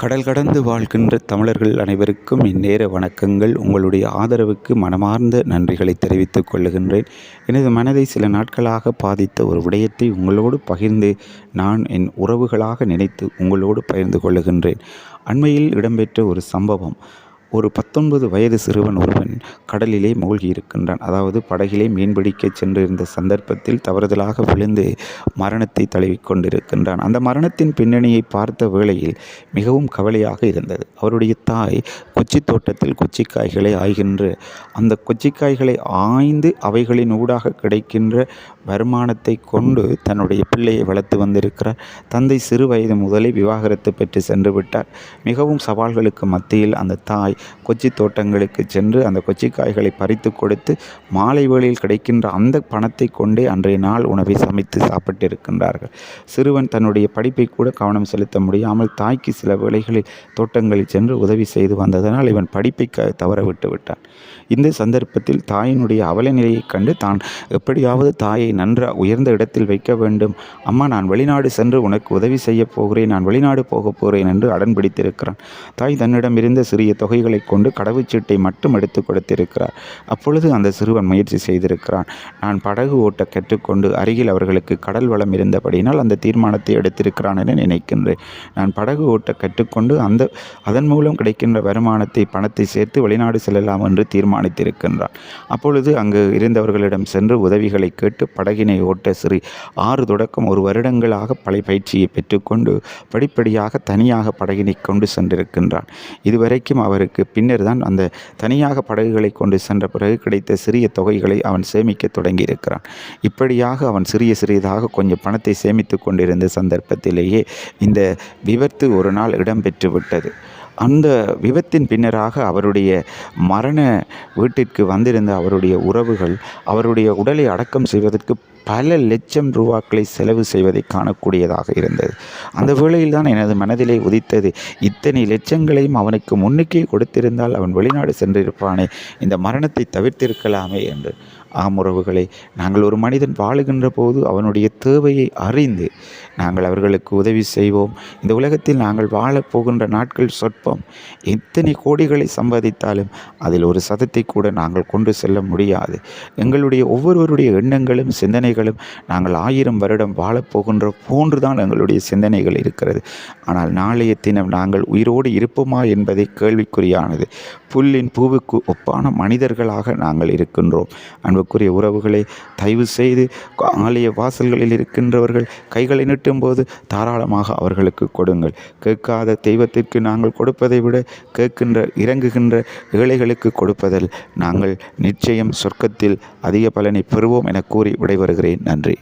கடல் கடந்து வாழ்கின்ற தமிழர்கள் அனைவருக்கும் இந்நேர வணக்கங்கள். உங்களுடைய ஆதரவுக்கு மனமார்ந்த நன்றிகளை தெரிவித்துக் கொள்ளுகின்றேன். எனது மனதை சில நாட்களாக பாதித்த ஒரு விடயத்தை உங்களோடு பகிர்ந்து நான் என் உறவுகளாக நினைத்து உங்களோடு பகிர்ந்து கொள்ளுகின்றேன். அண்மையில் இடம்பெற்ற ஒரு சம்பவம். ஒரு 19 வயது சிறுவன் ஒருவன் கடலிலே மூழ்கியிருக்கின்றான். அதாவது படகிலே மீன்பிடிக்க சென்றிருந்த சந்தர்ப்பத்தில் தவறுதலாக விழுந்து மரணத்தை தழுவிக்கொண்டிருக்கின்றான். அந்த மரணத்தின் பின்னணியை பார்த்த வேளையில் மிகவும் கவலையாக இருந்தது. அவருடைய தாய் கொச்சி தோட்டத்தில் கொச்சிக்காய்களை ஆய்கின்ற அந்த கொச்சிக்காய்களை ஆய்ந்து அவைகளின் ஊடாக கிடைக்கின்ற வருமானத்தை கொண்டு தன்னுடைய பிள்ளையை வளர்த்து வந்திருக்கிறார். தந்தை சிறு வயது முதலே விவாகரத்து பெற்று சென்று விட்டார். மிகவும் சவால்களுக்கு மத்தியில் அந்த தாய் கொச்சி தோட்டங்களுக்கு சென்று அந்த கொச்சிக்காய்களை பறித்து கொடுத்து மாலை வேளையில் கிடைக்கின்ற அந்த பணத்தை கொண்டே அன்றைய நாள் உணவை சமைத்து சாப்பிட்டிருக்கின்றார்கள். சிறுவன் தன்னுடைய படிப்பை கூட கவனம் செலுத்த முடியாமல் தாய்க்கு சில வேளைகளில் தோட்டங்களில் சென்று உதவி செய்து வந்ததனால் இவன் படிப்பை தவற விட்டு விட்டான். இந்த சந்தர்ப்பத்தில் தாயினுடைய அவல நிலையைக் கண்டு தான் எப்படியாவது தாயை நன்றாக உயர்ந்த இடத்தில் வைக்க வேண்டும், அம்மா நான் வெளிநாடு சென்று உனக்கு உதவி செய்ய போகிறேன், நான் வெளிநாடு போகப் போகிறேன் என்று அடம் பிடித்திருக்கிறான். தாய் தன்னிடம் இருந்த சிறிய தொகைகளை கொண்டு கடவுச்சீட்டை மட்டும் எடுத்து கொடுத்திருக்கிறார். அப்பொழுது அந்த சிறுவன் முயற்சி செய்திருக்கிறான். நான் படகு ஓட்ட கற்றுக்கொண்டு அருகில் அவர்களுக்கு கடல் வளம் இருந்தபடியினால் அந்த தீர்மானத்தை எடுத்திருக்கிறான் என நினைக்கின்றேன். நான் படகு ஓட்ட கற்றுக்கொண்டு அதன் மூலம் கிடைக்கின்ற வருமானத்தை பணத்தை சேர்த்து வெளிநாடு செல்லலாம் என்று தீர்மானித்திருக்கின்றான். அப்பொழுது அங்கு இருந்தவர்களிடம் சென்று உதவிகளை கேட்டு படகினை ஓட்ட 6 தொடக்கம் 1 வருடங்களாக பயிற்சியை பெற்றுக்கொண்டு படிப்படியாக தனியாக படகினை கொண்டு சென்றிருக்கின்றான். இதுவரைக்கும் அவருக்கு பின்னர் தான் அந்த தனியாக படகுகளை கொண்டு சென்ற பிறகு கிடைத்த சிறிய தொகைகளை அவன் சேமிக்க தொடங்கியிருக்கிறான். இப்படியாக அவன் சிறியதாக கொஞ்சம் பணத்தை சேமித்து கொண்டிருந்த சந்தர்ப்பத்திலேயே இந்த விபத்து ஒரு நாள் இடம்பெற்று விட்டது. அந்த விபத்தின் பின்னராக அவருடைய மரண வீட்டிற்கு வந்திருந்த அவருடைய உறவுகள் அவருடைய உடலை அடக்கம் செய்வதற்கு பல லட்சம் ரூபாக்களை செலவு செய்வதை காணக்கூடியதாக இருந்தது. அந்த வேளையில் தான் எனது மனதிலே உதித்தது, இத்தனை லட்சங்களையும் அவனுக்கு முன்னுக்கே கொடுத்திருந்தால் அவன் வெளிநாடு சென்றிருப்பானே, இந்த மரணத்தை தவிர்த்திருக்கலாமே என்று. உறவுகளே, நாங்கள் ஒரு மனிதன் வாழுகின்ற போது அவனுடைய தேவையை அறிந்து நாங்கள் அவர்களுக்கு உதவி செய்வோம். இந்த உலகத்தில் நாங்கள் வாழப்போகின்ற நாட்கள் சொற்பம். எத்தனை கோடிகளை சம்பாதித்தாலும் அதில் ஒரு சதத்தை கூட நாங்கள் கொண்டு செல்ல முடியாது. எங்களுடைய ஒவ்வொருவருடைய எண்ணங்களும் சிந்தனைகளும் நாங்கள் 1000 வருடம் வாழப்போகின்ற போன்றுதான் எங்களுடைய சிந்தனைகள் இருக்கிறது. ஆனால் நாளைய தினம் நாங்கள் உயிரோடு இருப்போமா என்பதை கேள்விக்குறியானது. புல்லின் பூவுக்கு ஒப்பான மனிதர்களாக நாங்கள் இருக்கின்றோம். அன்புக்குரிய உறவுகளை, தயவு செய்து ஆலய வாசல்களில் இருக்கின்றவர்கள் கைகளை நீட்டும் போது தாராளமாக அவர்களுக்கு கொடுங்கள். கேட்காத தெய்வத்திற்கு நாங்கள் கொடுப்பதை விட இறங்குகின்ற ஏழைகளுக்கு கொடுப்பதில் நாங்கள் நிச்சயம் சொர்க்கத்தில் அதிக பலனை பெறுவோம் என கூறி விடைபெறுகிறேன். நன்றி.